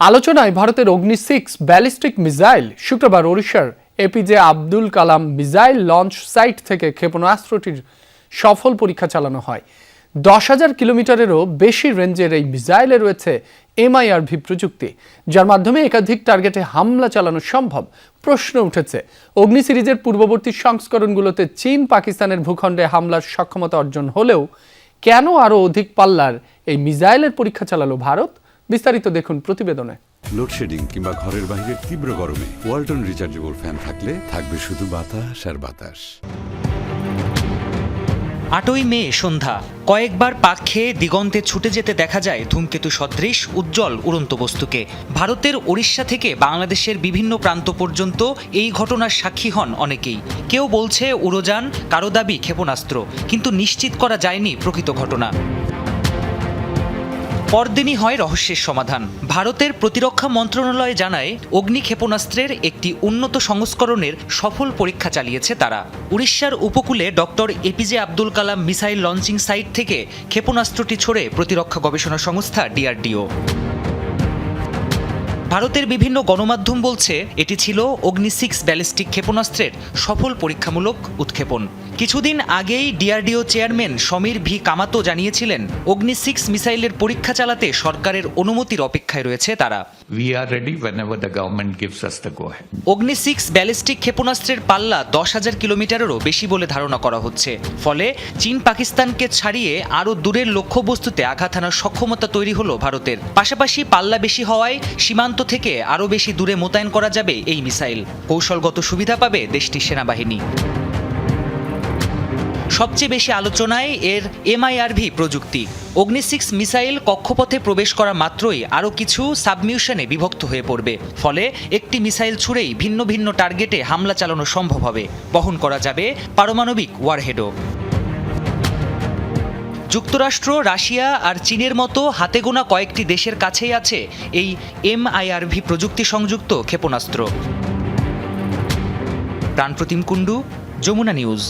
আলোচনায় ভারতের অগ্নি-6 ballistic missile শুক্রবার ওড়িশার APJ Abdul Kalam missile launch site থেকে ক্ষেপণাস্ত্রটির সফল পরীক্ষা চালানো হয়। 10,000 কিলোমিটারেরও বেশি রেঞ্জের এই মিসাইলে রয়েছে MIRV প্রযুক্তি, যার মাধ্যমে একাধিক টার্গেটে হামলা চালানো সম্ভব। প্রশ্ন উঠেছে, অগ্নি সিরিজের পূর্ববর্তী সংস্করণগুলোতে চীন পাকিস্তানের ভূখণ্ডে হামলার সক্ষমতা অর্জন হলেও কেন আরও অধিক পাল্লার এই মিসাইলের পরীক্ষা চালালো ভারত? বিস্তারিত দেখুন প্রতিবেদনে। লোডশেডিং কিংবা ঘরের বাইরের তীব্র গরমে ওয়ালটন রিচার্জেবল ফ্যান থাকলে থাকবে শুধু বাতাস আর বাতাস। 8ই মে সন্ধ্যা, কয়েকবার পাক খেয়ে দিগন্তে ছুটে যেতে দেখা যায় ধূমকেতু সদৃশ উজ্জ্বল উড়ন্ত বস্তুকে। ভারতের ওড়িশা থেকে বাংলাদেশের বিভিন্ন প্রান্ত পর্যন্ত এই ঘটনার সাক্ষী হন অনেকেই। কেউ বলছে উড়োযান, কারো দাবি ক্ষেপণাস্ত্র, কিন্তু নিশ্চিত করা যায়নি প্রকৃত ঘটনা। পরদিনই হয় রহস্যের সমাধান। ভারতের প্রতিরক্ষা মন্ত্রণালয় জানায়, অগ্নি ক্ষেপণাস্ত্রের একটি উন্নত সংস্করণের সফল পরীক্ষা চালিয়েছে তারা। উড়িষ্যার উপকূলে doctor APJ Abdul Kalam missile launching site থেকে ক্ষেপণাস্ত্রটি ছোড়ে প্রতিরক্ষা গবেষণা সংস্থা DRDO। ভারতের বিভিন্ন গণমাধ্যম বলছে এটি ছিল অগ্নি-6 ব্যালিস্টিক ক্ষেপণাস্ত্রের সফল পরীক্ষামূলক উৎক্ষেপণ। কিছুদিন আগেই DRDO চেয়ারম্যান সমীর ভি কামাতো জানিয়েছিলেন, অগ্নি-6 মিসাইলের পরীক্ষা চালাতে সরকারের অনুমতির অপেক্ষায় রয়েছে তারা। অগ্নি-6 ব্যালিস্টিক ক্ষেপণাস্ত্রের পাল্লা 10,000 কিলোমিটারেরও বেশি বলে ধারণা করা হচ্ছে। ফলে চীন পাকিস্তানকে ছাড়িয়ে আরও দূরের লক্ষ্যবস্তুতে আঘাত হানার সক্ষমতা তৈরি হলো ভারতের। পাশাপাশি পাল্লা বেশি হওয়ায় সীমান্ত থেকে আরও বেশি দূরে মোতায়েন করা যাবে এই মিসাইল। কৌশলগত সুবিধা পাবে দেশটির সেনাবাহিনী। সবচেয়ে বেশি আলোচনায় এর MIRV প্রযুক্তি। অগ্নি-6 মিসাইল কক্ষপথে প্রবেশ করা মাত্রই আরও কিছু সাবমিশনে বিভক্ত হয়ে পড়বে। ফলে একটি মিসাইল ছুড়েই ভিন্ন ভিন্ন টার্গেটে হামলা চালানো সম্ভব হবে। বহন করা যাবে পারমাণবিক ওয়ারহেডও। যুক্তরাষ্ট্র, রাশিয়া আর চীনের মতো হাতে গোনা কয়েকটি দেশের কাছেই আছে এই MIRV প্রযুক্তি সংযুক্ত ক্ষেপণাস্ত্র। প্রাণপ্রতিম কুণ্ডু, যমুনা নিউজ।